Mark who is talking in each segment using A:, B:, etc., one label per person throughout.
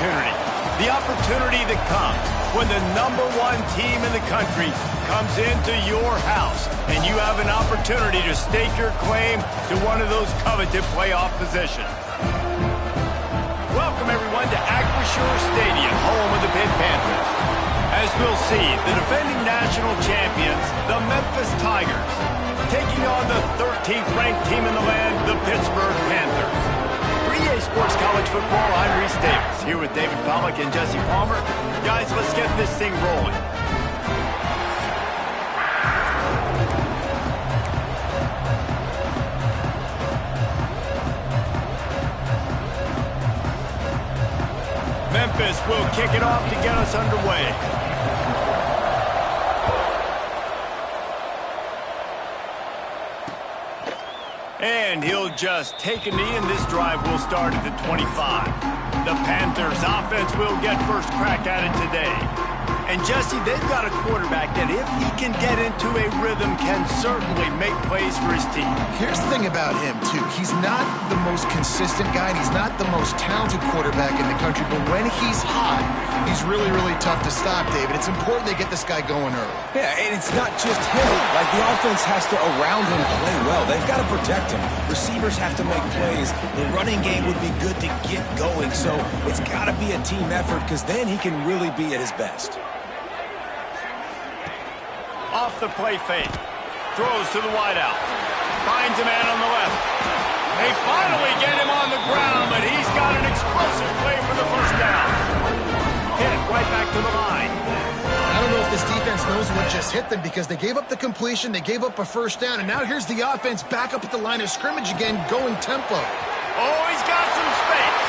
A: opportunity. The opportunity that comes when the #1 team in the country comes into your house and you have an opportunity to stake your claim to one of those coveted playoff positions. Welcome, everyone, to Acrisure Stadium, home of the Pitt Panthers. As we'll see, the defending national champions, the Memphis Tigers, taking on the 13th-ranked team in the land, the Pittsburgh Panthers. For EA Sports College Football, I'm Reese Davis, here with David Pollack and Jesse Palmer. Guys, let's get this thing rolling. Memphis will kick it off to get us underway. And he'll just take a knee, and this drive will start at the 25. The Panthers offense will get first crack at it today. And Jesse, they've got a quarterback that if he can get into a rhythm can certainly make plays for his team.
B: Here's the thing about him, too. He's not the most consistent guy, and he's not the most talented quarterback in the country, but when he's hot, he's really, really tough to stop, David. It's important they get this guy going early.
C: Yeah, and it's not just him. Like, the offense has to, around him, play well. They've got to protect him. Receivers have to make plays. The running game would be good to get going, so it's got to be a team effort because then he can really be at his best.
A: Off the play fake. Throws to the wideout. Finds a man on the left. They finally get him on the ground, but he's got an explosive play for the first down. Hit right back to the line.
B: I don't know if this defense knows what just hit them because they gave up the completion, they gave up a first down, and now here's the offense back up at the line of scrimmage again, going tempo.
A: Oh, he's got some space.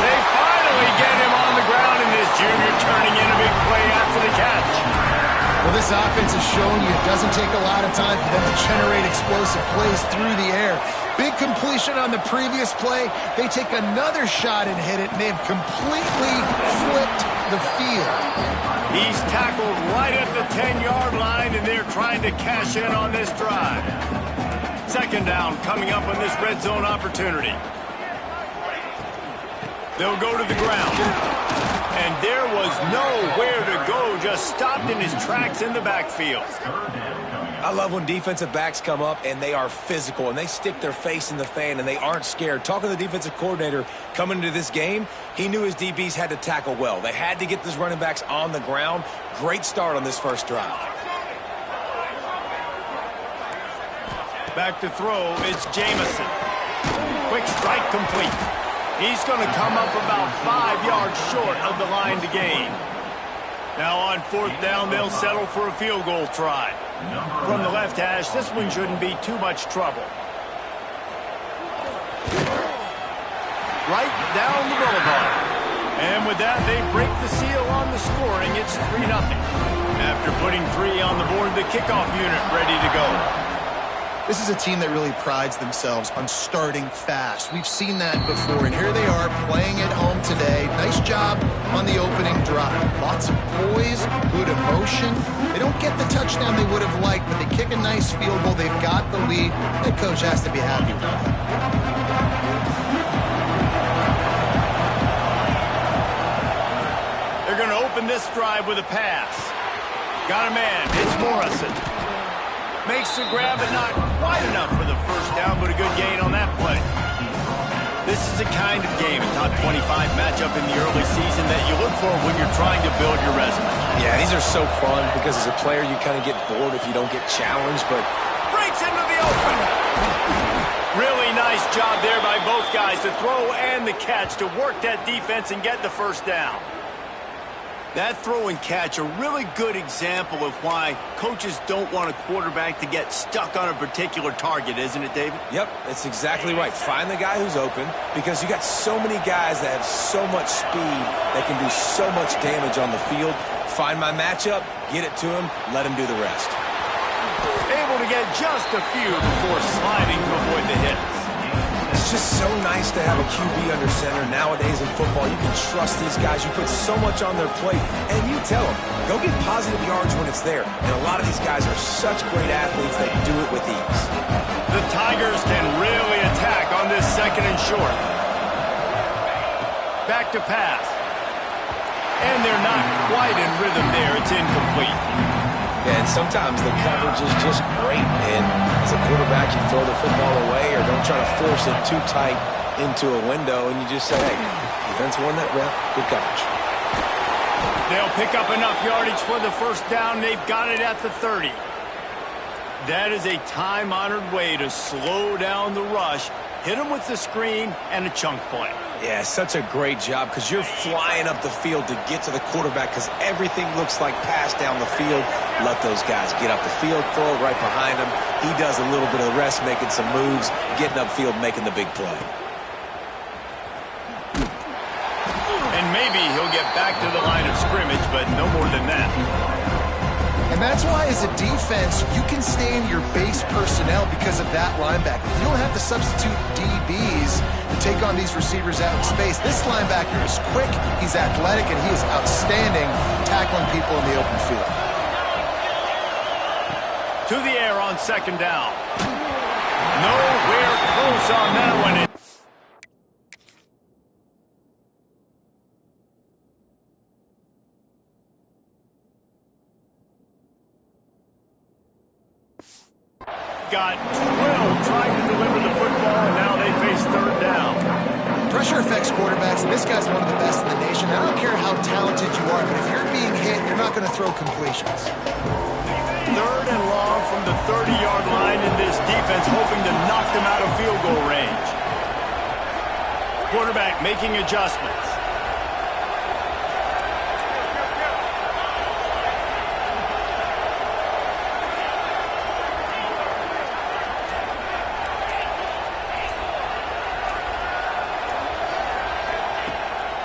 A: They finally get him on the ground, and this junior turning in a big play after the catch.
B: Well, this offense is showing you it doesn't take a lot of time for them to generate explosive plays through the air. Big completion on the previous play. They take another shot and hit it, and they've completely flipped the field.
A: He's tackled right at the 10-yard line, and they're trying to cash in on this drive. Second down coming up on this red zone opportunity. They'll go to the ground. And there was nowhere to go, just stopped in his tracks in the backfield.
C: I love when defensive backs come up and they are physical and they stick their face in the fan and they aren't scared. Talking to the defensive coordinator coming into this game, he knew his DBs had to tackle well. They had to get those running backs on the ground. Great start on this first drive.
A: Back to throw, it's Jamison. Quick strike complete. He's going to come up about 5 yards short of the line to gain. Now on fourth down, they'll settle for a field goal try. From the left hash, this one shouldn't be too much trouble. Right down the boulevard. And with that, they break the seal on the scoring. It's 3-0. After putting 3 on the board, the kickoff unit ready to go.
B: This is a team that really prides themselves on starting fast. We've seen that before, and here they are playing at home today. Nice job on the opening drive. Lots of poise, good emotion. They don't get the touchdown they would have liked, but they kick a nice field goal. They've got the lead. Head coach has to be happy with that.
A: They're going to open this drive with a pass. Got a man. It's Morrison. Makes the grab, but not quite enough for the first down, but a good gain on that play. This is the kind of game, a top 25 matchup in the early season that you look for when you're trying to build your resume.
C: Yeah, these are so fun because as a player, you kind of get bored if you don't get challenged, but
A: breaks into the open. Really nice job there by both guys, the throw and the catch, to work that defense and get the first down. That throw and catch, a really good example of why coaches don't want a quarterback to get stuck on a particular target, isn't it, David?
C: Yep, that's exactly right. Find the guy who's open because you got so many guys that have so much speed that can do so much damage on the field. Find my matchup, get it to him, let him do the rest.
A: Able to get just a few before sliding to avoid the hits.
C: It's just so nice to have a QB under center. Nowadays in football, you can trust these guys. You put so much on their plate, and you tell them, go get positive yards when it's there. And a lot of these guys are such great athletes that do it with ease.
A: The Tigers can really attack on this second and short. Back to pass. And they're not quite in rhythm there. It's incomplete.
C: Yeah, and sometimes the coverage is just great. And as a quarterback, you throw the football away or don't try to force it too tight into a window, and you just say, hey, defense won that rep. Good coverage.
A: They'll pick up enough yardage for the first down. They've got it at the 30. That is a time-honored way to slow down the rush, hit them with the screen, and a chunk play.
C: Yeah, such a great job because you're flying up the field to get to the quarterback because everything looks like pass down the field. Let those guys get up the field, throw it right behind him. He does a little bit of the rest, making some moves, getting upfield, making the big play.
A: And maybe he'll get back to the line of scrimmage, but no more than that.
B: And that's why, as a defense, you can stay in your base personnel because of that linebacker. You don't have to substitute DBs to take on these receivers out in space. This linebacker is quick, he's athletic, and he is outstanding tackling people in the open field.
A: To the air on second down. Nowhere close on that one. Got 12 trying to deliver the football, and now they face third down.
B: Pressure affects quarterbacks, and this guy's one of the best in the nation. I don't care how talented you are, but if you're being hit, you're not going to throw completions.
A: Third and long from the 30-yard line, in this defense hoping to knock them out of field goal range. Quarterback making adjustments.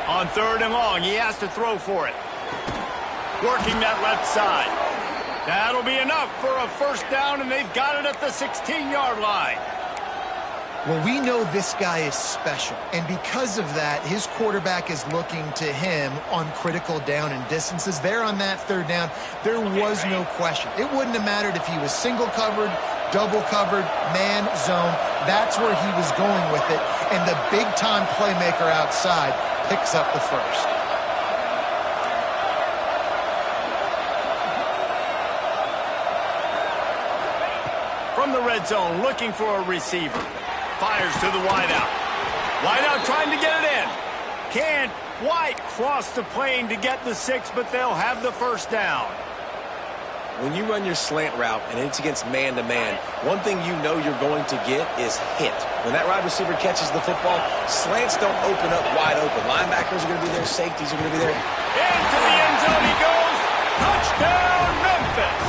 A: On third and long, he has to throw for it. Working that left side. That'll be enough for a first down, and they've got it at the 16-yard line.
B: Well, we know this guy is special, and because of that, his quarterback is looking to him on critical down and distances. There on that third down, there was no question. It wouldn't have mattered if he was single covered, double covered, man, zone. That's where he was going with it, and the big-time playmaker outside picks up the first.
A: From the red zone, looking for a receiver. Fires to the wideout. Wideout trying to get it in. Can't quite cross the plane to get the 6, but they'll have the first down.
C: When you run your slant route and it's against man-to-man, one thing you know you're going to get is hit. When that wide receiver catches the football, slants don't open up wide open. Linebackers are going to be there. Safeties are going to be there.
A: Into the end zone he goes. Touchdown, Memphis.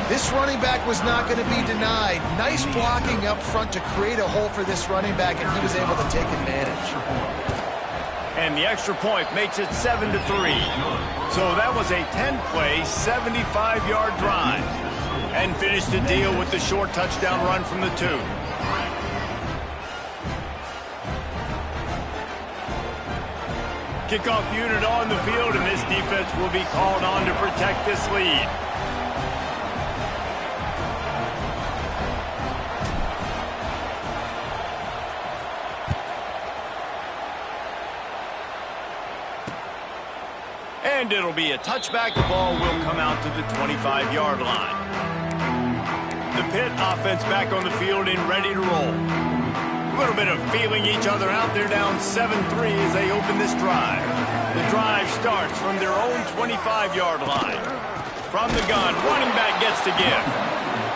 B: This running back was not going to be denied. Nice blocking up front to create a hole for this running back, and he was able to take advantage.
A: And the extra point makes it 7-3. So that was a 10-play, 75-yard drive. And finished the deal with the short touchdown run from the 2. Kickoff unit on the field, and this defense will be called on to protect this lead. And it'll be a touchback. The ball will come out to the 25-yard line. The Pitt offense back on the field and ready to roll. A little bit of feeling each other out. They're down 7-3 as they open this drive. The drive starts from their own 25-yard line. From the gun, running back gets to give.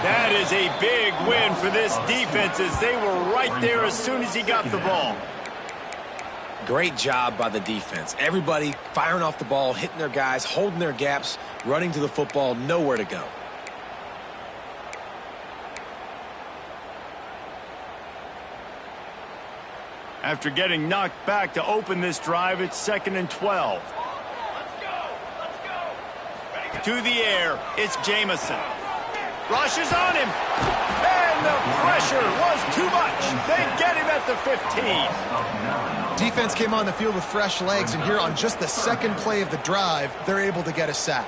A: That is a big win for this defense as they were right there as soon as he got the ball.
C: Great job by the defense. Everybody firing off the ball, hitting their guys, holding their gaps, running to the football, nowhere to go.
A: After getting knocked back to open this drive, it's 2nd and 12. To the air, it's Jamison. Rushes on him. And the pressure was too much. They get him at the 15.
B: Defense came on the field with fresh legs, and here on just the second play of the drive, they're able to get a sack.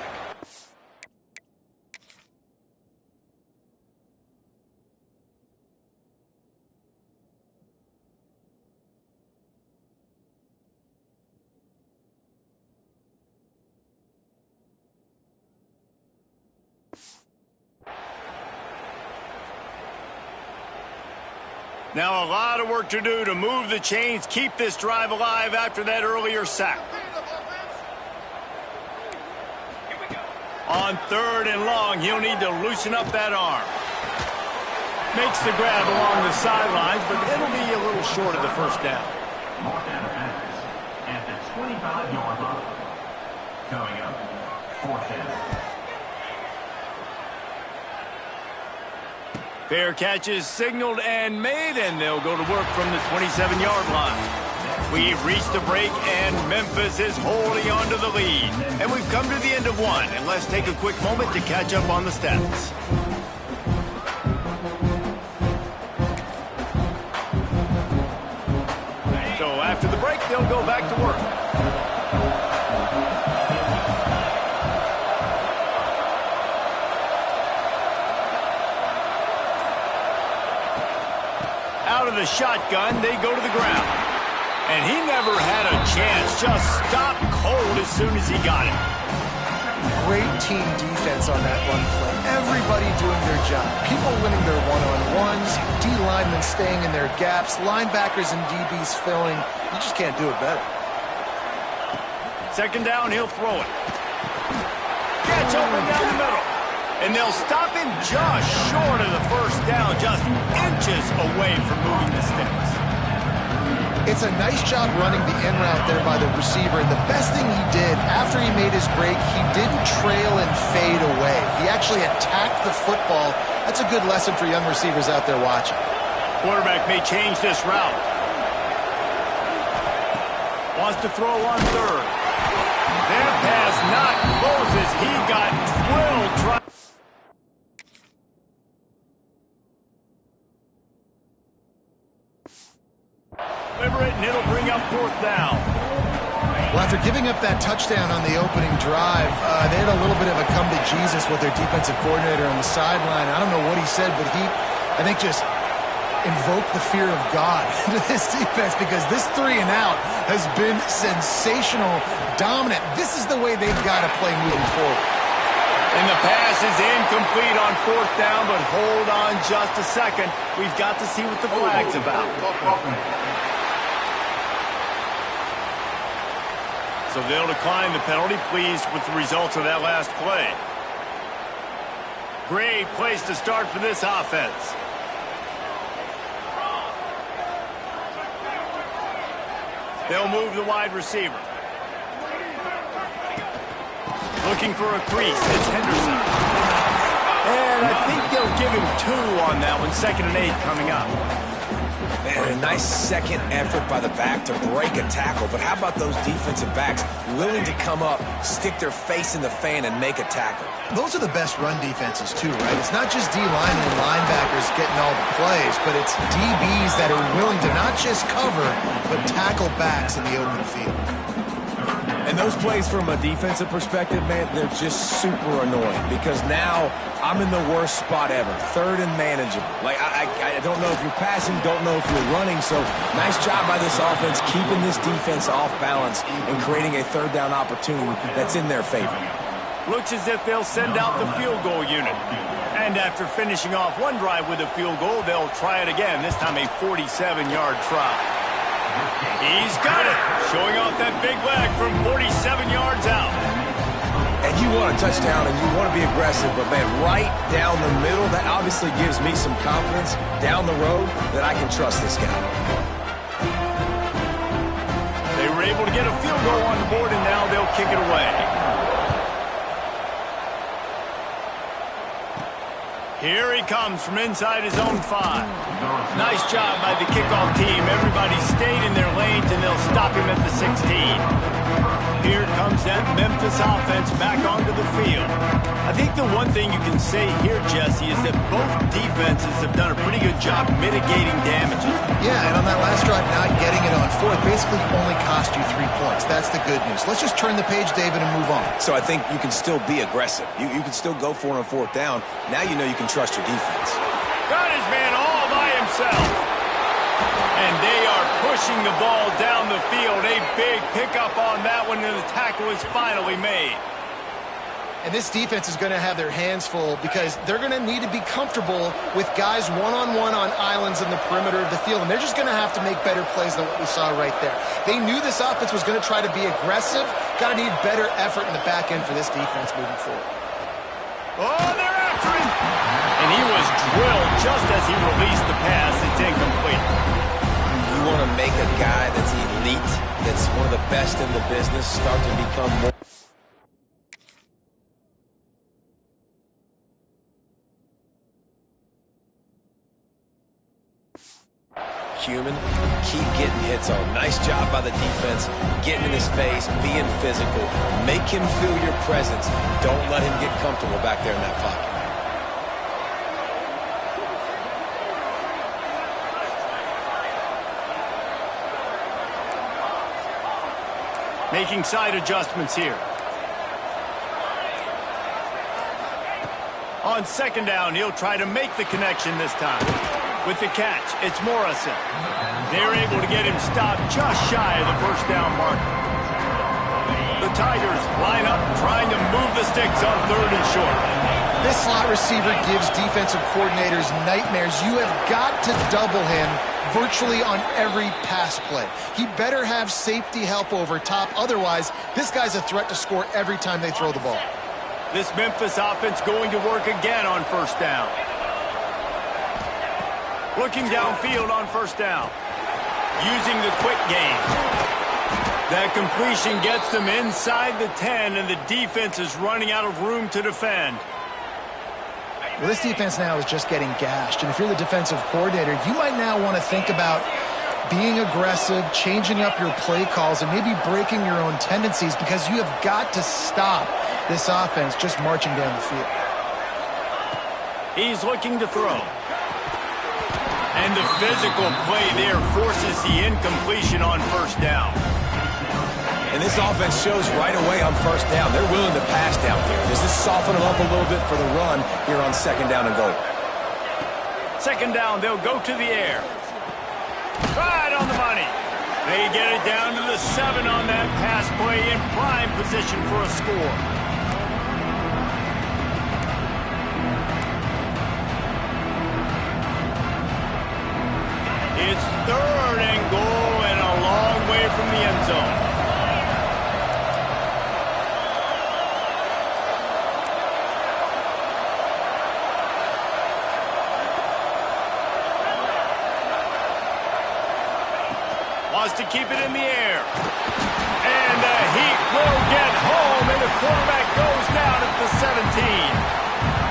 A: Now a lot of work to do to move the chains, keep this drive alive after that earlier sack. On 3rd and long, he'll need to loosen up that arm. Makes the grab along the sidelines, but it'll be a little short of the first down.
D: At the 25-yard line. Coming up, 4th down.
A: Fair catch is signaled and made, and they'll go to work from the 27-yard line. We've reached the break, and Memphis is holding on to the lead. And we've come to the end of one, and let's take a quick moment to catch up on the stats. So after the break, they'll go back to work. Out of the shotgun, they go to the ground. And he never had a chance, just stopped cold as soon as he got it.
B: Great team defense on that run play. Everybody doing their job. People winning their one-on-ones, D linemen staying in their gaps, linebackers and DBs filling. You just can't do it better.
A: 2nd down, he'll throw it. Catch open down the middle. And they'll stop him just short of the first down, just inches away from moving the sticks.
B: It's a nice job running the in route there by the receiver. And the best thing he did after he made his break, he didn't trail and fade away. He actually attacked the football. That's a good lesson for young receivers out there watching.
A: Quarterback may change this route. Wants to throw on 3rd. That pass not close as he got drilled. Deliver it, and it'll bring up 4th down.
B: Well, after giving up that touchdown on the opening drive, they had a little bit of a come to Jesus with their defensive coordinator on the sideline. I don't know what he said, but he, I think, just invoked the fear of God into this defense because this 3 and out has been sensational, dominant. This is the way they've got to play moving forward.
A: And the pass is incomplete on 4th down, but hold on just a second. We've got to see what the flag's about. So they'll decline the penalty, pleased with the results of that last play. Great place to start for this offense. They'll move the wide receiver. Looking for a crease, it's Henderson. And I think they'll give him 2 on that one. 2nd and 8 coming up.
C: Man, a nice second effort by the back to break a tackle. But how about those defensive backs willing to come up, stick their face in the fan, and make a tackle?
B: Those are the best run defenses, too, right? It's not just D linemen and linebackers getting all the plays, but it's DBs that are willing to not just cover, but tackle backs in the open field.
C: And those plays from a defensive perspective, man, they're just super annoying because now I'm in the worst spot ever, 3rd and manageable. Like, I don't know if you're passing, don't know if you're running, so nice job by this offense keeping this defense off balance and creating a 3rd down opportunity that's in their favor.
A: Looks as if they'll send out the field goal unit. And after finishing off one drive with a field goal, they'll try it again, this time a 47-yard try. He's got it, showing off that big leg from 47 yards out.
C: And you want a touchdown and you want to be aggressive, but, man, right down the middle, that obviously gives me some confidence down the road that I can trust this guy.
A: They were able to get a field goal on the board, and now they'll kick it away. Here he comes from inside his own 5. Nice job by the kickoff team. Everybody stayed in their lanes, and they'll stop him at the 16. Here comes that Memphis offense back onto the field. I think the one thing you can say here, Jesse, is that both defenses have done a pretty good job mitigating damages.
B: Yeah, and on that last drive, not getting it on 4th basically only cost you 3 points. That's the good news. Let's just turn the page, David, and move on.
C: So I think you can still be aggressive. You can still go for it on 4th down. Now you know you can trust your defense.
A: Got his man all by himself. And they are pushing the ball down the field. A big pickup on that one, and the tackle is finally made.
B: And this defense is going to have their hands full because they're going to need to be comfortable with guys one-on-one on islands in the perimeter of the field. And they're just going to have to make better plays than what we saw right there. They knew this offense was going to try to be aggressive. Got to need better effort in the back end for this defense moving forward.
A: Oh, they're after him! And he was drilled just as he released the pass. It's incomplete.
C: You want to make a guy that's elite, that's one of the best in the business, start to become more... human, keep getting hits on. Nice job by the defense, getting in his face, being physical. Make him feel your presence. Don't let him get comfortable back there in that pocket.
A: Making side adjustments here. On second down, he'll try to make the connection this time. With the catch, it's Morrison. They're able to get him stopped just shy of the first down marker. The Tigers line up trying to move the sticks on third and short.
B: This slot receiver gives defensive coordinators nightmares. You have got to double him virtually on every pass play. He better have safety help over top. Otherwise, this guy's a threat to score every time they throw the ball.
A: This Memphis offense going to work again on first down. Looking downfield on first down. Using the quick game. That completion gets them inside the 10, and the defense is running out of room to defend.
B: Well, this defense now is just getting gashed. And if you're the defensive coordinator, you might now want to think about being aggressive, changing up your play calls, and maybe breaking your own tendencies because you have got to stop this offense just marching down the field.
A: He's looking to throw. And the physical play there forces the incompletion on first down.
C: And this offense shows right away on first down. They're willing to pass down here. Does this soften them up a little bit for the run here on second down and goal?
A: Second down, they'll go to the air. Right on the money. They get it down to the 7 on that pass play in prime position for a score. It's third and goal and a long way from the end zone. Wants to keep it in the air. And the Heat will get home, and the quarterback goes down at the 17.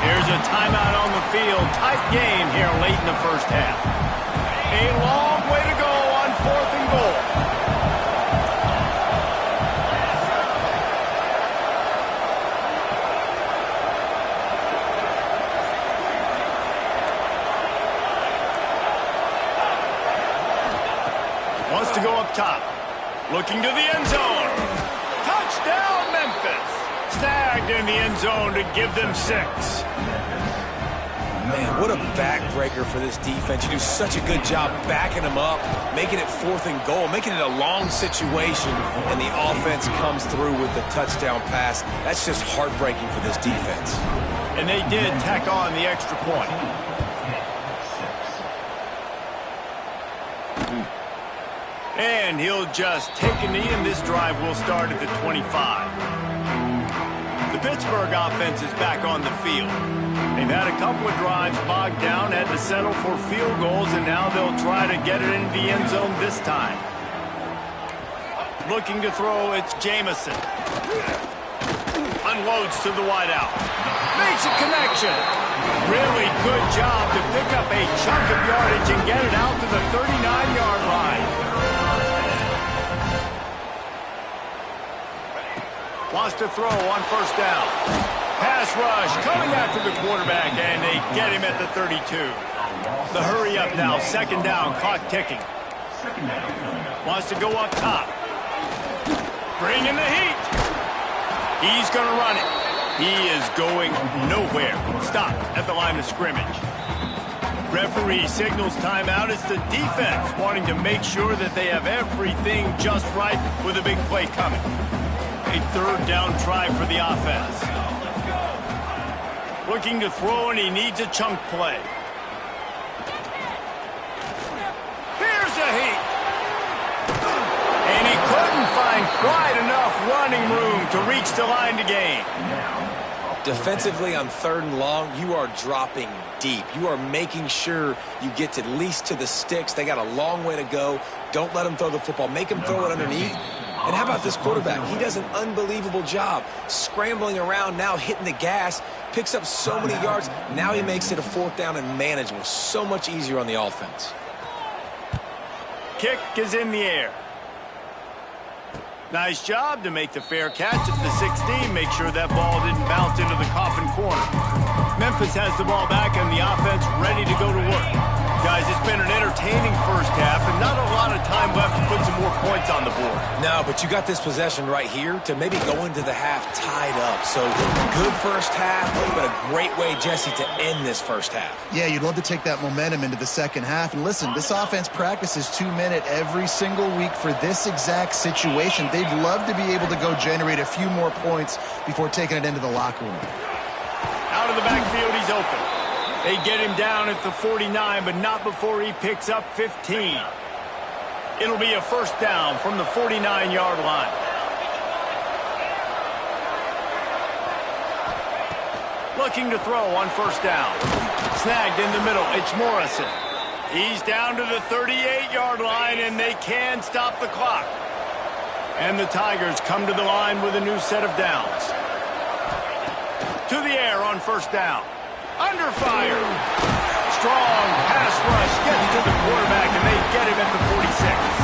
A: Here's a timeout on the field. Tight game here late in the first half. A long way to go on fourth and goal. Wants to go up top. Looking to the end zone. Touchdown, Memphis. Snagged in the end zone to give them 6.
C: Man, what a backbreaker for this defense. You do such a good job backing them up, making it fourth and goal, making it a long situation, and the offense comes through with the touchdown pass. That's just heartbreaking for this defense.
A: And they did tack on the extra point. And he'll just take a knee, and this drive will start at the 25. The Pittsburgh offense is back on the field. They've had a couple of drives bogged down, had to settle for field goals, and now they'll try to get it into the end zone this time. Looking to throw, it's Jamison. Unloads to the wideout. Makes a connection. Really good job to pick up a chunk of yardage and get it out to the 39-yard line. Wants to throw on first down. Pass rush coming after the quarterback, and they get him at the 32. The hurry up now, second down, clock ticking. Wants to go up top. Bring in the heat. He's going to run it. He is going nowhere. Stop at the line of scrimmage. Referee signals timeout. It's the defense wanting to make sure that they have everything just right with a big play coming. A third down try for the offense. Looking to throw, and he needs a chunk play. Here's a heat. And he couldn't find quite enough running room to reach the line to gain.
C: Defensively on 3rd and long, you are dropping deep. You are making sure you get at least to the sticks. They got a long way to go. Don't let them throw the football. Make them throw it underneath. And how about this quarterback? He does an unbelievable job scrambling around, now hitting the gas, picks up so many yards. Now he makes it a 4th down and manageable. So much easier on the offense.
A: Kick is in the air. Nice job to make the fair catch at the 16. Make sure that ball didn't bounce into the coffin corner. Memphis has the ball back and the offense ready to go to work. Guys, it's been an entertaining first half and not a lot of time left to put some more points on the board.
C: No, but you got this possession right here to maybe go into the half tied up. So good first half, but a great way, Jesse, to end this first half.
B: Yeah, you'd love to take that momentum into the second half. And listen, this offense practices 2-minute every single week for this exact situation. They'd love to be able to go generate a few more points before taking it into the locker room.
A: Out of the backfield, he's open. They get him down at the 49, but not before he picks up 15. It'll be a first down from the 49-yard line. Looking to throw on first down. Snagged in the middle. It's Morrison. He's down to the 38-yard line, and they can stop the clock. And the Tigers come to the line with a new set of downs. To the air on first down. Under fire. Strong pass rush gets to the quarterback, and they get him at the 46.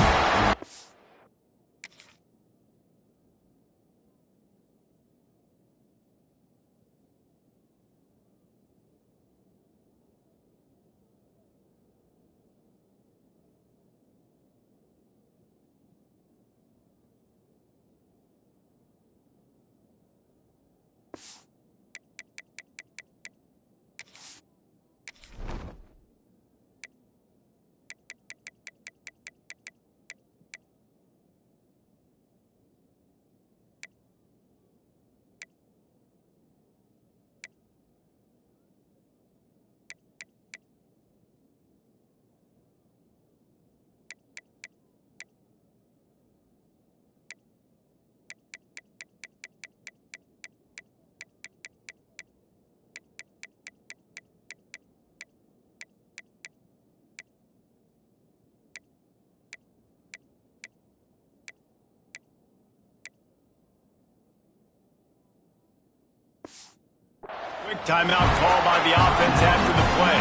A: Quick timeout call by the offense after the play.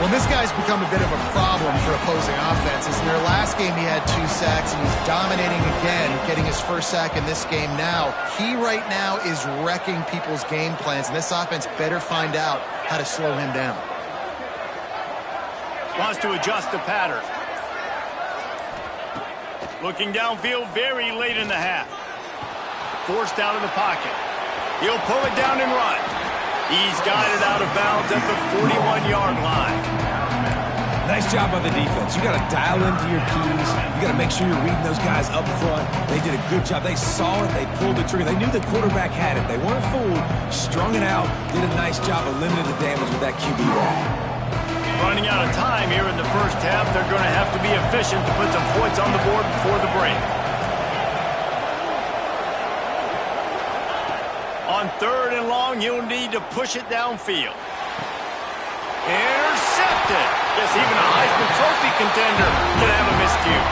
B: Well, this guy's become a bit of a problem for opposing offenses. In their last game, he had 2 sacks, and he's dominating again, getting his first sack in this game now. He right now is wrecking people's game plans, and this offense better find out how to slow him down.
A: Wants to adjust the pattern. Looking downfield very late in the half. Forced out of the pocket. He'll pull it down and run. He's got it out of bounds at the 41-yard line.
C: Nice job by the defense. You got to dial into your keys. You got to make sure you're reading those guys up front. They did a good job. They saw it. They pulled the trigger. They knew the quarterback had it. They weren't fooled. Strung it out. Did a nice job of limiting the damage with that QB ball.
A: Running out of time here in the first half. They're going to have to be efficient to put some points on the board before the break. On 3rd and long, you'll need to push it downfield. Intercepted. Yes, even a Heisman Trophy contender can have a miscue.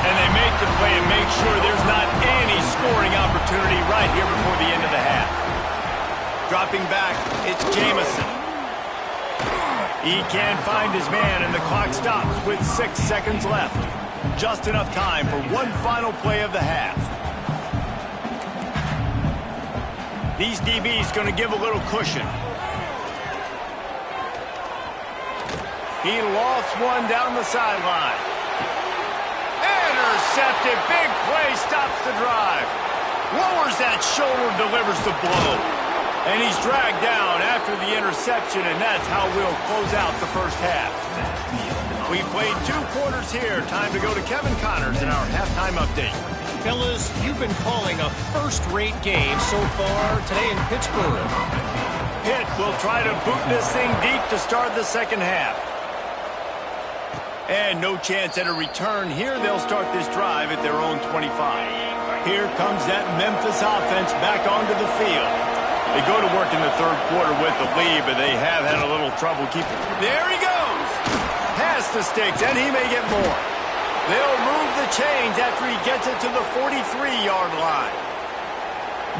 A: And they make the play and make sure there's not any scoring opportunity right here before the end of the half. Dropping back, it's Jamison. He can't find his man, and the clock stops with 6 seconds left. Just enough time for one final play of the half. These DBs going to give a little cushion. He lofts one down the sideline. Intercepted. Big play stops the drive. Lowers that shoulder, delivers the blow. And he's dragged down after the interception, and that's how we'll close out the first half. We've played 2 quarters here. Time to go to Kevin Connors in our halftime update.
E: Fellas, you've been calling a first-rate game so far today in Pittsburgh.
A: Pitt will try to boot this thing deep to start the second half. And no chance at a return here. They'll start this drive at their own 25. Here comes that Memphis offense back onto the field. They go to work in the third quarter with the lead, but they have had a little trouble keeping. There he goes! Past the sticks, and he may get more. They'll move the chains after he gets it to the 43-yard line.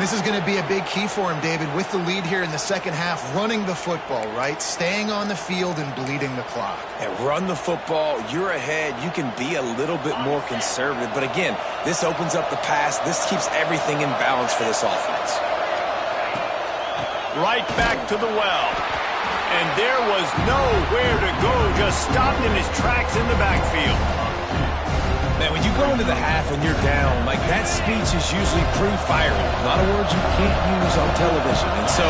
B: This is going to be a big key for him, David, with the lead here in the second half, running the football, right? Staying on the field and bleeding the clock.
C: And run the football, you're ahead, you can be a little bit more conservative. But again, this opens up the pass. This keeps everything in balance for this offense.
A: Right back to the well. And there was nowhere to go, just stopped in his tracks in the backfield.
C: Man, when you go into the half and you're down, like that speech is usually pre-firing. A lot of words you can't use on television. And so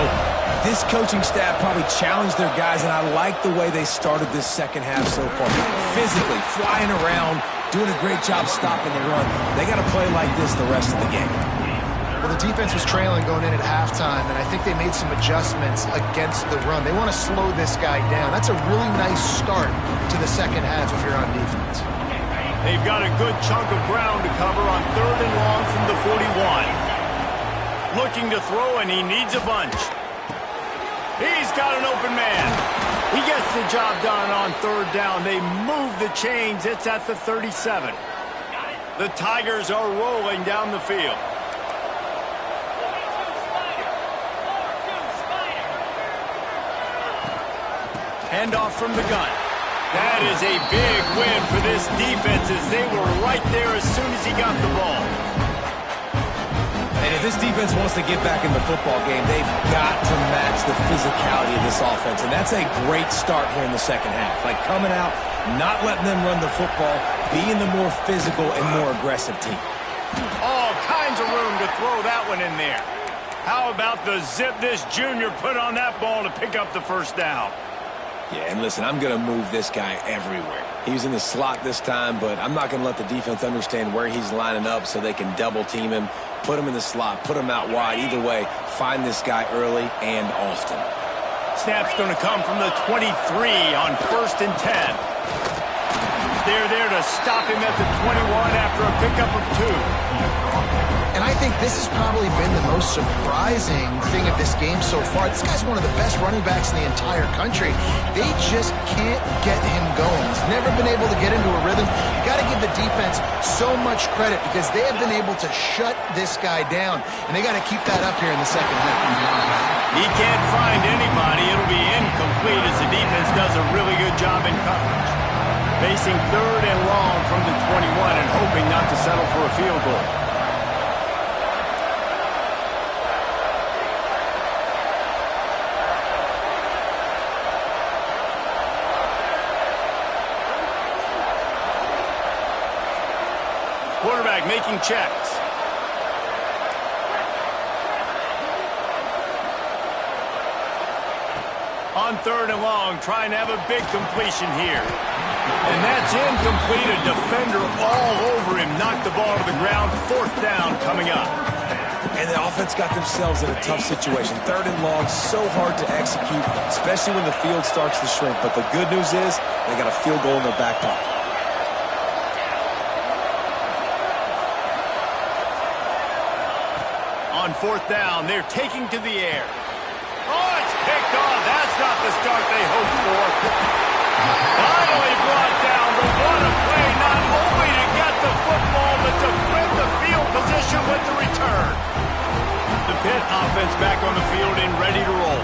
C: this coaching staff probably challenged their guys, and I like the way they started this second half so far. Physically, flying around, doing a great job stopping the run. They got to play like this the rest of the game.
B: Well, the defense was trailing going in at halftime, and I think they made some adjustments against the run. They want to slow this guy down. That's a really nice start to the second half if you're on defense.
A: They've got a good chunk of ground to cover on third and long from the 41. Looking to throw, and he needs a bunch. He's got an open man. He gets the job done on third down. They move the chains. It's at the 37. The Tigers are rolling down the field. Handoff from the gun. That is a big win for this defense as they were right there as soon as he got the ball.
C: And if this defense wants to get back in the football game, they've got to match the physicality of this offense. And that's a great start here in the second half. Like coming out, not letting them run the football, being the more physical and more aggressive team.
A: All kinds of room to throw that one in there. How about the zip this junior put on that ball to pick up the first down?
C: Yeah, and listen, I'm going to move this guy everywhere. He's in the slot this time, but I'm not going to let the defense understand where he's lining up so they can double team him, put him in the slot, put him out wide. Either way, find this guy early and often.
A: Snap's going to come from the 23 on 1st and 10. They're there to stop him at the 21 after a pickup of 2.
B: And I think this has probably been the most surprising thing of this game so far. This guy's one of the best running backs in the entire country. They just can't get him going. He's never been able to get into a rhythm. You got to give the defense so much credit because they have been able to shut this guy down. And they got to keep that up here in the second half.
A: He can't find anybody. It'll be incomplete as the defense does a really good job in coverage. Facing third and long from the 21 and hoping not to settle for a field goal. Quarterback making checks. On third and long, trying to have a big completion here. And that's incomplete. A defender all over him. Knocked the ball to the ground. 4th down coming up.
C: And the offense got themselves in a tough situation. Third and long, so hard to execute, especially when the field starts to shrink. But the good news is they got a field goal in their back pocket.
A: On 4th down, they're taking to the air. Oh, it's picked off. That's not the start they hoped for. Finally brought down, but what a play, not only to get the football, but to flip the field position with the return. The Pitt offense back on the field and ready to roll.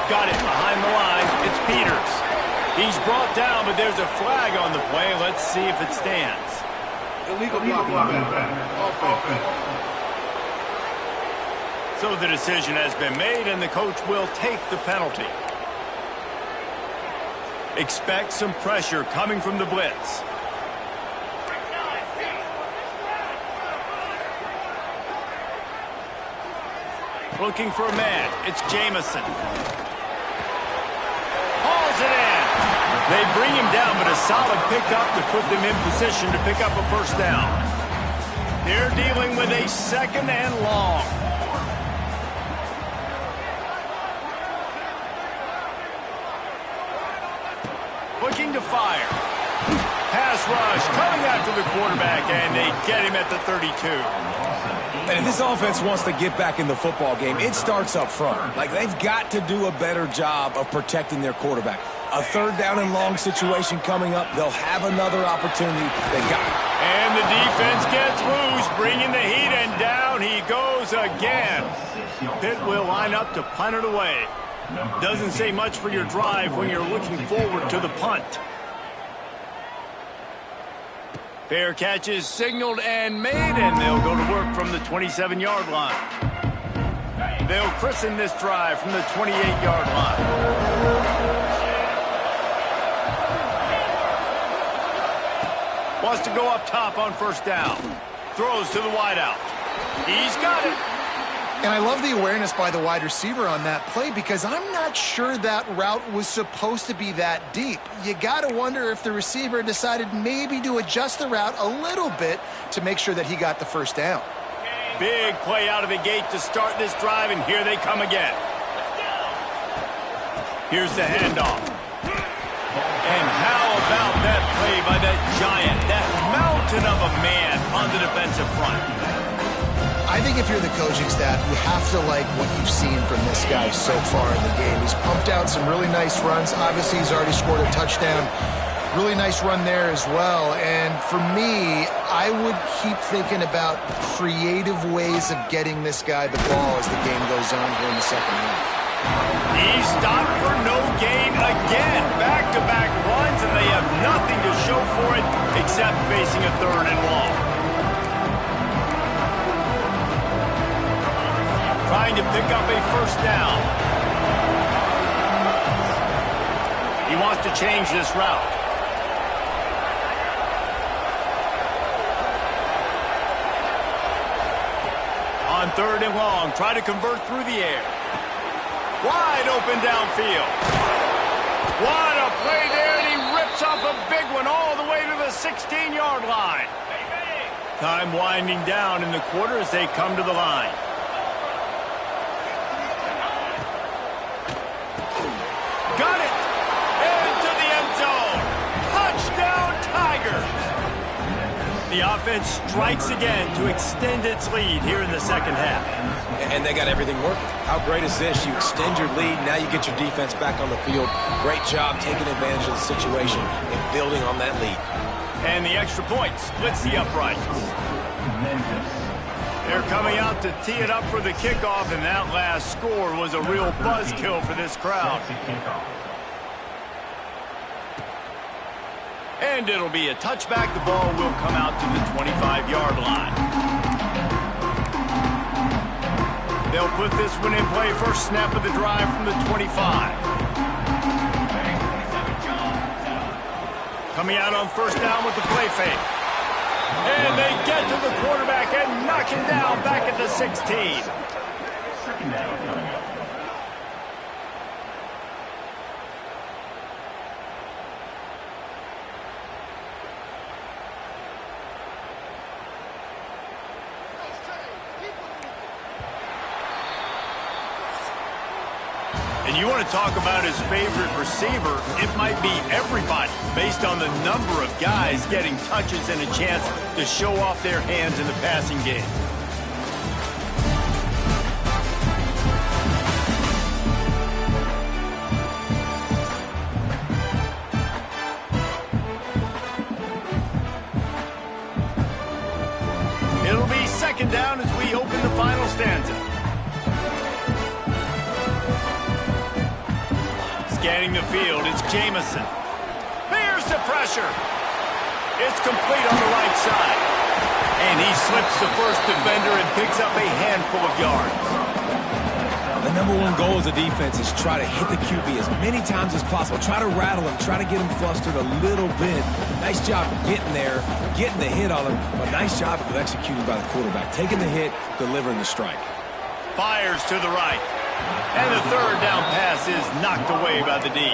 A: Got it behind the line. It's Peters. He's brought down, but there's a flag on the play. Let's see if it stands.
D: Illegal blocking. Offense.
A: So the decision has been made, and the coach will take the penalty. Expect some pressure coming from the blitz. Looking for a man. It's Jamison. Hauls it in. They bring him down, but a solid pickup to put them in position to pick up a first down. They're dealing with a 2nd and long. Looking to fire. Pass rush coming after the quarterback, and they get him at the 32.
C: And if this offense wants to get back in the football game, it starts up front. Like, they've got to do a better job of protecting their quarterback. A 3rd down and long situation coming up. They'll have another opportunity. They got it.
A: And the defense gets loose, bringing the heat, and down he goes again. Pitt will line up to punt it away. Doesn't say much for your drive when you're looking forward to the punt. Fair catch is signaled and made, and they'll go to work from the 27-yard line. They'll christen this drive from the 28-yard line. Wants to go up top on 1st down. Throws to the wideout. He's got it.
B: And I love the awareness by the wide receiver on that play because I'm not sure that route was supposed to be that deep. You got to wonder if the receiver decided maybe to adjust the route a little bit to make sure that he got the 1st down.
A: Big play out of the gate to start this drive, and here they come again. Here's the handoff. And how about that play by that giant, that mountain of a man on the defensive front?
B: I think if you're the coaching staff, you have to like what you've seen from this guy so far in the game. He's pumped out some really nice runs. Obviously, he's already scored a touchdown. Really nice run there as well. And for me, I would keep thinking about creative ways of getting this guy the ball as the game goes on here in the 2nd half.
A: He's stopped for no gain again. Back-to-back runs, and they have nothing to show for it except facing a 3rd and long. Trying to pick up a 1st down. He wants to change this route. On 3rd and long, try to convert through the air. Wide open downfield. What a play there, and he rips off a big one all the way to the 16-yard line. Time winding down in the quarter as they come to the line. Got it! Into the end zone! Touchdown, Tigers! The offense strikes again to extend its lead here in the 2nd half.
C: And they got everything working. How great is this? You extend your lead, now you get your defense back on the field. Great job taking advantage of the situation and building on that lead.
A: And the extra point splits the uprights. They're coming out to tee it up for the kickoff, and that last score was a real buzzkill for this crowd. And it'll be a touchback. The ball will come out to the 25-yard line. They'll put this one in play. 1st snap of the drive from the 25. Coming out on 1st down with the play fake. And they get to the quarterback and knock him down back at the 16.
D: 2nd down coming up.
A: And you want to talk about his favorite receiver, it might be everybody, based on the number of guys getting touches and a chance to show off their hands in the passing game. It'll be 2nd down as we open the final stanza. Scanning the field, it's Jamison. Here's the pressure. It's complete on the right side. And he slips the 1st defender and picks up a handful of yards.
C: The number 1 goal as a defense is try to hit the QB as many times as possible. Try to rattle him, try to get him flustered a little bit. Nice job getting there, getting the hit on him, but nice job of executing by the quarterback. Taking the hit, delivering the strike.
A: Fires to the right. And the 3rd down pass is knocked away by the D.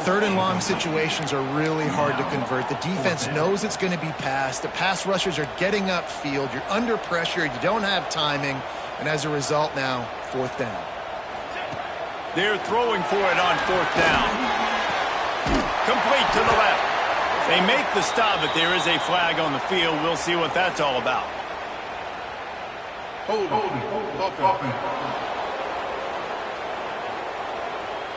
B: Third and long situations are really hard to convert. The defense knows it's going to be passed. The pass rushers are getting upfield. You're under pressure. You don't have timing. And as a result now, fourth down.
A: They're throwing for it on fourth down. Complete to the left. They make the stop, but there is a flag on the field. We'll see what that's all about.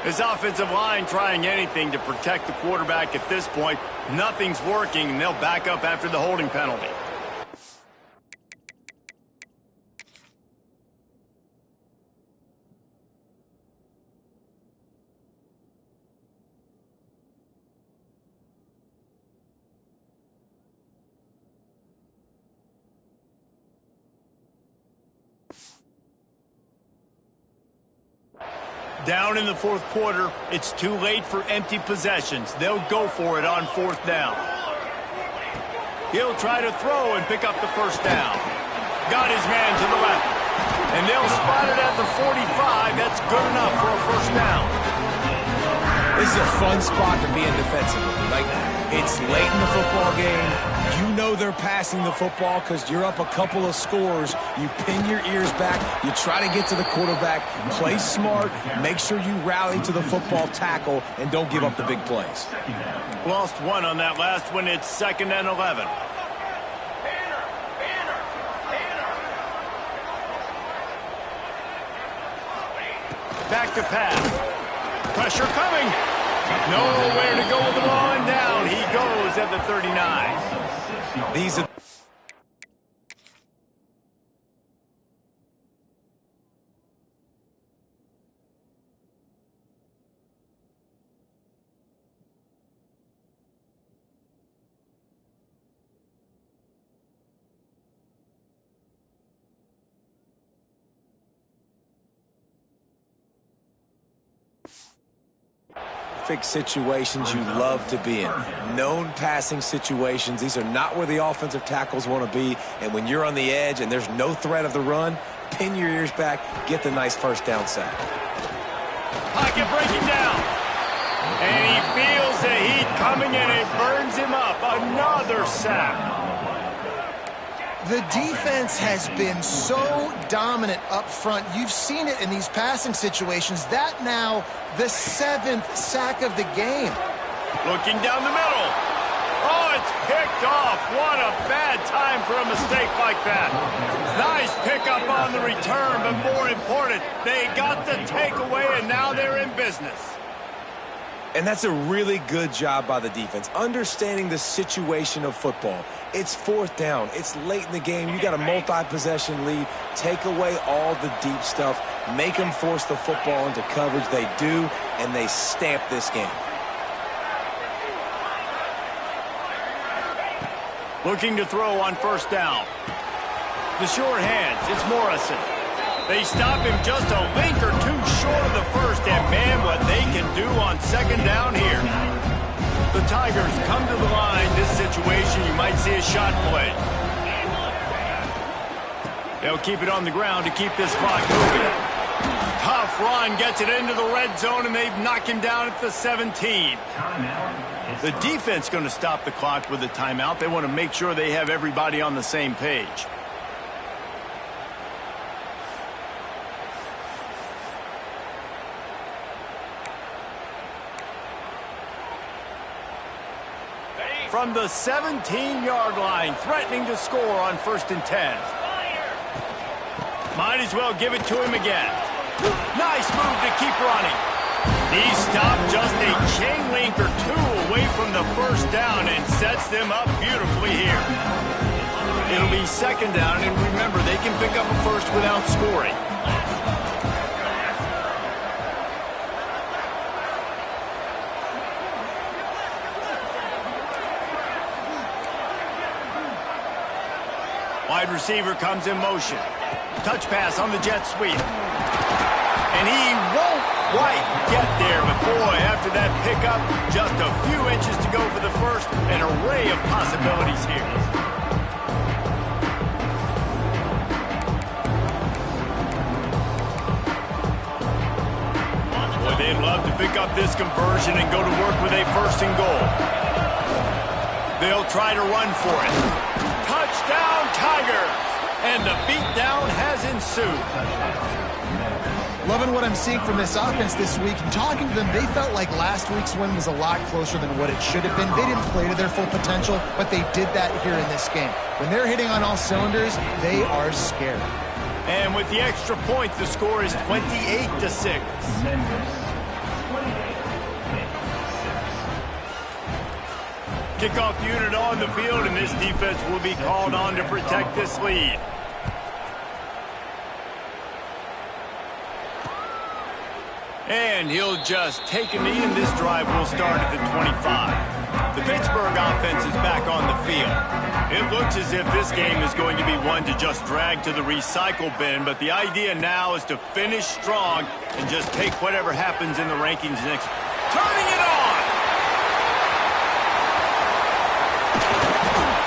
A: His offensive line trying anything to protect the quarterback at this point. Nothing's working, and they'll back up after the holding penalty. Down in the fourth quarter, it's too late for empty possessions. They'll go for it on fourth down. He'll try to throw and pick up the first down. Got his man to the left. And they'll spot it at the 45. That's good enough for a first down.
C: This is a fun spot to be in defensively. Like, it's late in the football game. You know they're passing the football because you're up a couple of scores. You pin your ears back. You try to get to the quarterback. Play smart. Make sure you rally to the football tackle and don't give up the big plays.
A: Lost one on that last one. It's 2nd and 11. Back to pass. Pressure coming. Nowhere to go with the ball and down. He goes at the 39.
C: These are situations you love to be in. Known passing situations. These are not where the offensive tackles want to be. And when you're on the edge and there's no threat of the run, pin your ears back, get the nice first down sack.
A: Pocket breaking down. And he feels the heat coming and it burns him up. Another sack.
B: The defense has been so dominant up front. You've seen it in these passing situations. That now the 7th sack of the game.
A: Looking down the middle. Oh, it's picked off. What a bad time for a mistake like that. Nice pickup on the return, but more important, they got the takeaway and now they're in business.
C: And that's a really good job by the defense, understanding the situation of football. It's fourth down. It's late in the game. You got a multi-possession lead. Take away all the deep stuff. Make them force the football into coverage. They do, and they stamp this game.
A: Looking to throw on first down. The short hands. It's Morrison. They stop him just a link or two short of the first, and man, what they can do on second down here. The Tigers come to the line. This situation, you might see a shot play. They'll keep it on the ground to keep this clock moving. Tough run, gets it into the red zone, and they've knocked him down at the 17. The defense going to stop the clock with a timeout. They want to make sure they have everybody on the same page. From the 17-yard line, threatening to score on 1st and 10. Might as well give it to him again. Nice move to keep running. He stopped just a chain link or two away from the first down and sets them up beautifully here. It'll be 2nd down, and remember, they can pick up a first without scoring. Wide receiver comes in motion. Touch pass on the jet sweep. And he won't quite get there, but boy, after that pickup, just a few inches to go for the first. An array of possibilities here. Boy, they'd love to pick up this conversion and go to work with a 1st and goal. They'll try to run for it. Touchdown, Tigers! And the beatdown has ensued.
B: Loving what I'm seeing from this offense this week. And talking to them, they felt like last week's win was a lot closer than what it should have been. They didn't play to their full potential, but they did that here in this game. When they're hitting on all cylinders, they are scary.
A: And with the extra point, the score is 28-6. Kickoff unit on the field, and this defense will be called on to protect this lead. And he'll just take a knee, and this drive will start at the 25. The Pittsburgh offense is back on the field. It looks as if this game is going to be one to just drag to the recycle bin, but the idea now is to finish strong and just take whatever happens in the rankings next. Turning it on!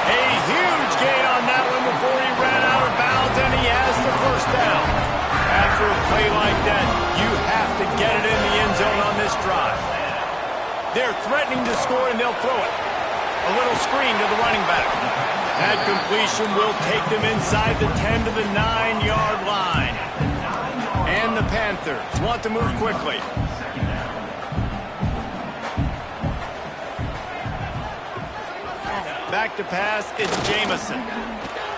A: A huge gain on that one before he ran out of bounds, and he has the 1st down. After a play like that, you have to get it in the end zone on this drive. They're threatening to score, and they'll throw it. A little screen to the running back. That completion will take them inside the 10 to the 9-yard line. And the Panthers want to move quickly. Back to pass, it's Jamison.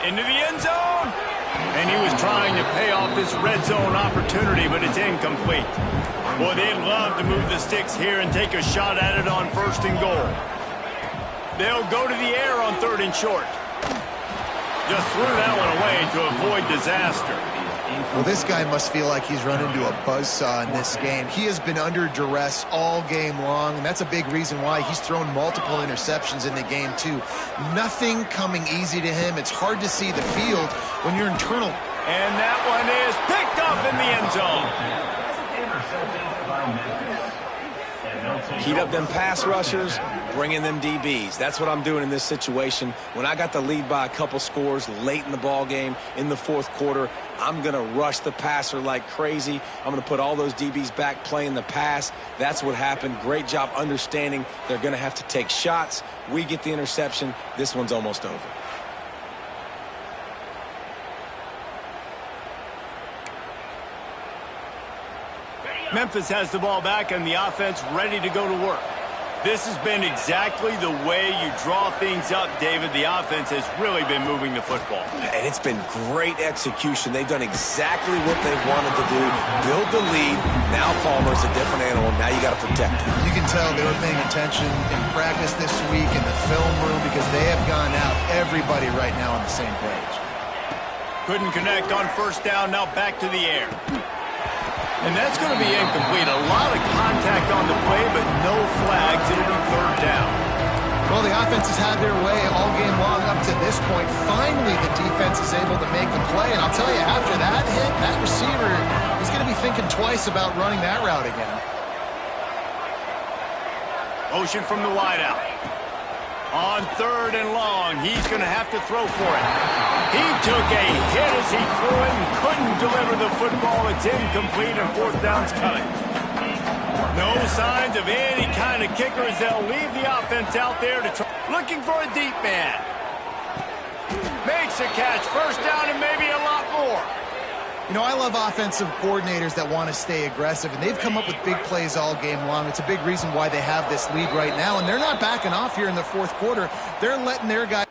A: Into the end zone. And he was trying to pay off this red zone opportunity, but it's incomplete. Boy, they'd love to move the sticks here and take a shot at it on 1st and goal. They'll go to the air on 3rd and short. Just threw that one away to avoid disaster.
B: Well, this guy must feel like he's run into a buzzsaw in this game. He has been under duress all game long, and that's a big reason why he's thrown multiple interceptions in the game, too. Nothing coming easy to him. It's hard to see the field when you're internal.
A: And that one is picked up in the end zone.
D: Intercepted by Memphis. And they'll take
C: Heat up them pass rushers, bring in them DBs. That's what I'm doing in this situation. When I got the lead by a couple scores late in the ball game, in the 4th quarter, I'm going to rush the passer like crazy. I'm going to put all those DBs back playing the pass. That's what happened. Great job understanding they're going to have to take shots. We get the interception. This one's almost over.
A: Memphis has the ball back and the offense ready to go to work. This has been exactly the way you draw things up, David. The offense has really been moving the football.
C: And it's been great execution. They've done exactly what they've wanted to do. Build the lead. Now Palmer's a different animal. Now you got to protect him.
B: You can tell they were paying attention in practice this week in the film room because they have gone out, everybody right now on the same page.
A: Couldn't connect on 1st down. Now back to the air. And that's going to be incomplete. A lot of contact on the play, but no flags. It'll be 3rd down.
B: Well, the offense has had their way all game long up to this point. Finally, the defense is able to make the play. And I'll tell you, after that hit, that receiver is going to be thinking twice about running that route again.
A: Motion from the wideout. On 3rd and long, he's going to have to throw for it. He took a hit as he threw it and couldn't deliver the football. It's incomplete, and 4th down's coming. No signs of any kind of kicker as they'll leave the offense out there to try. Looking for a deep man. Makes a catch. 1st down and maybe a lot more.
B: You know, I love offensive coordinators that want to stay aggressive, and they've come up with big plays all game long. It's a big reason why they have this lead right now, and they're not backing off here in the 4th quarter. They're letting their guys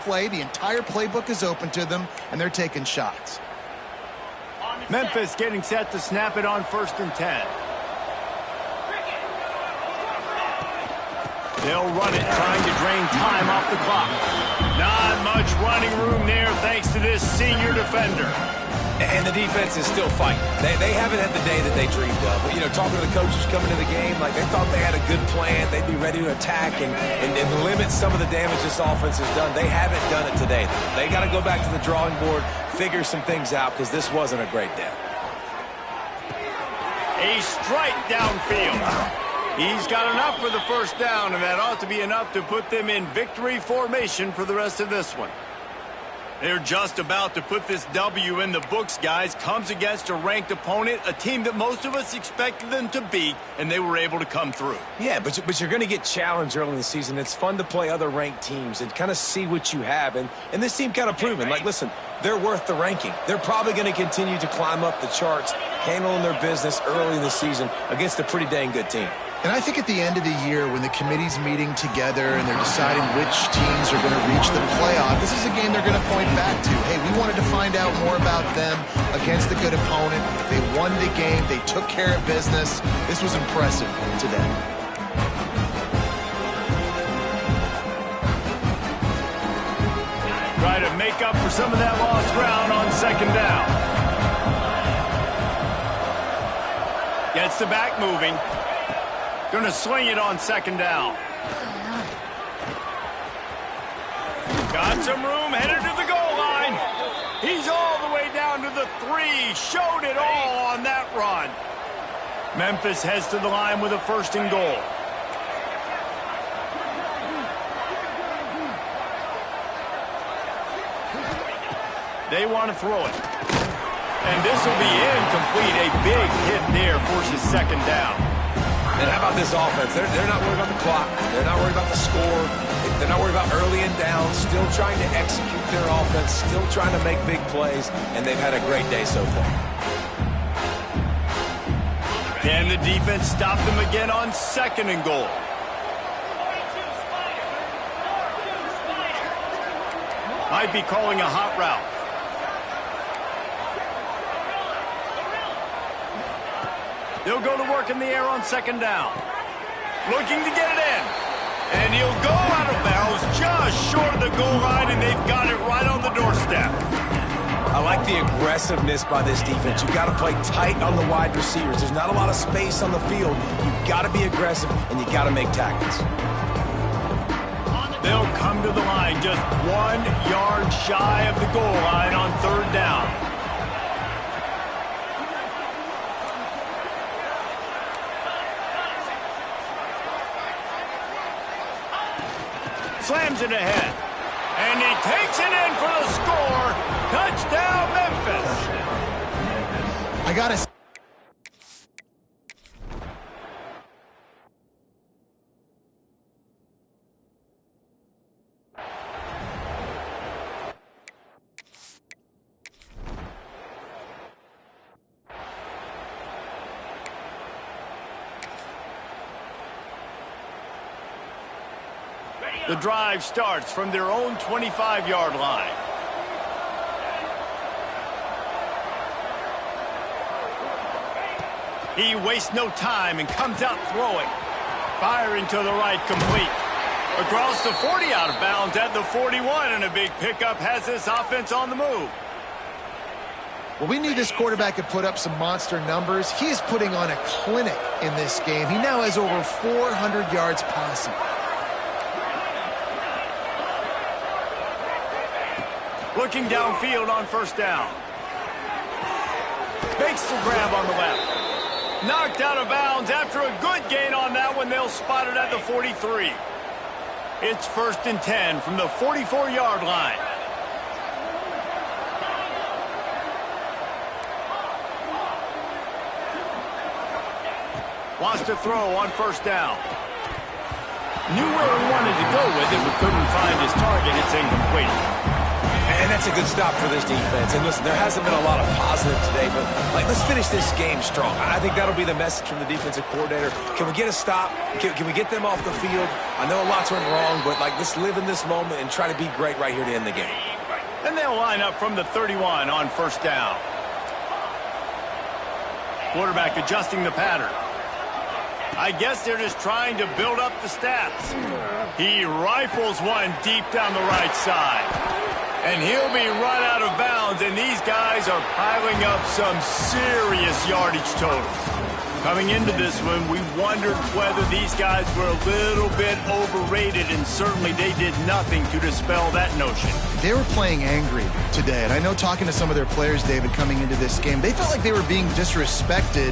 B: play. The entire playbook is open to them, and they're taking shots.
A: Memphis getting set to snap it on 1st and 10. They'll run it, trying to drain time off the clock. Not much running room there thanks to this senior defender.
C: And the defense is still fighting. They haven't had the day that they dreamed of. But, you know, talking to the coaches coming to the game, like they thought they had a good plan. They'd be ready to attack and limit some of the damage this offense has done. They haven't done it today. They got to go back to the drawing board, figure some things out, because this wasn't a great day.
A: A strike downfield. He's got enough for the first down, and that ought to be enough to put them in victory formation for the rest of this one. They're just about to put this W in the books, guys. Comes against a ranked opponent, a team that most of us expected them to beat, and they were able to come through.
C: Yeah, but you're going to get challenged early in the season. It's fun to play other ranked teams and kind of see what you have. And this team kind of proven, like, listen, they're worth the ranking. They're probably going to continue to climb up the charts, handling their business early in the season against a pretty dang good team.
B: And I think at the end of the year, when the committee's meeting together and they're deciding which teams are going to reach the playoff, this is a game they're going to point back to. Hey, we wanted to find out more about them against a good opponent. They won the game. They took care of business. This was impressive today.
A: Try to make up for some of that lost ground on second down. Gets the back moving. Going to swing it on second down. Got some room, headed to the goal line. He's all the way down to the 3. Showed it all on that run. Memphis heads to the line with a first and goal. They want to throw it. And this will be incomplete. A big hit there forces second down.
C: And how about this offense? They're not worried about the clock. They're not worried about the score. They're not worried about early and down. Still trying to execute their offense. Still trying to make big plays. And they've had a great day so far.
A: Can the defense stop them again on second and goal? Might be calling a hot route. They'll go to work in the air on second down. Looking to get it in. And he'll go out of bounds just short of the goal line, and they've got it right on the doorstep.
C: I like the aggressiveness by this defense. You've got to play tight on the wide receivers. There's not a lot of space on the field. You've got to be aggressive, and you've got to make tackles.
A: They'll come to the line just 1 yard shy of the goal line on third down. Slams it ahead. And he takes it in for the score. Touchdown, Memphis.
B: I got to...
A: The drive starts from their own 25-yard line. He wastes no time and comes out throwing. Firing to the right, complete. Across the 40, out of bounds at the 41, and a big pickup has this offense on the move.
B: Well, we knew this quarterback could put up some monster numbers. He is putting on a clinic in this game. He now has over 400 yards passing.
A: Looking downfield on first down. Makes the grab on the left. Knocked out of bounds after a good gain on that one. They'll spot it at the 43. It's 1st and 10 from the 44-yard line. Wants to throw on first down. Knew where he wanted to go with it, but couldn't find his target. It's incomplete.
C: And that's a good stop for this defense. And listen, there hasn't been a lot of positive today, but let's finish this game strong. I think that'll be the message from the defensive coordinator. Can we get a stop? Can we get them off the field? I know lots went wrong, but let's live in this moment and try to be great right here to end the game.
A: And they'll line up from the 31 on first down. Quarterback adjusting the pattern. I guess they're just trying to build up the stats. He rifles one deep down the right side. And he'll be right out of bounds, and these guys are piling up some serious yardage totals. Coming into this one, we wondered whether these guys were a little bit overrated, and certainly they did nothing to dispel that notion.
B: They were playing angry today, and I know talking to some of their players, David, coming into this game, they felt like they were being disrespected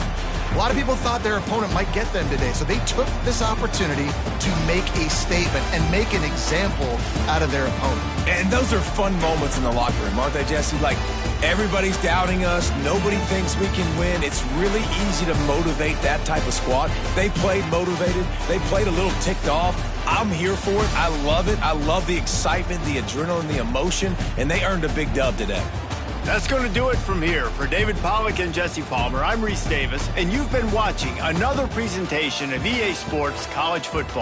B: A lot of people thought their opponent might get them today, so they took this opportunity to make a statement and make an example out of their opponent.
C: And those are fun moments in the locker room, aren't they, Jesse? Like, everybody's doubting us. Nobody thinks we can win. It's really easy to motivate that type of squad. They played motivated. They played a little ticked off. I'm here for it. I love it. I love the excitement, the adrenaline, the emotion, and they earned a big dub today.
A: That's going to do it from here. For David Pollack and Jesse Palmer, I'm Reese Davis, and you've been watching another presentation of EA Sports College Football.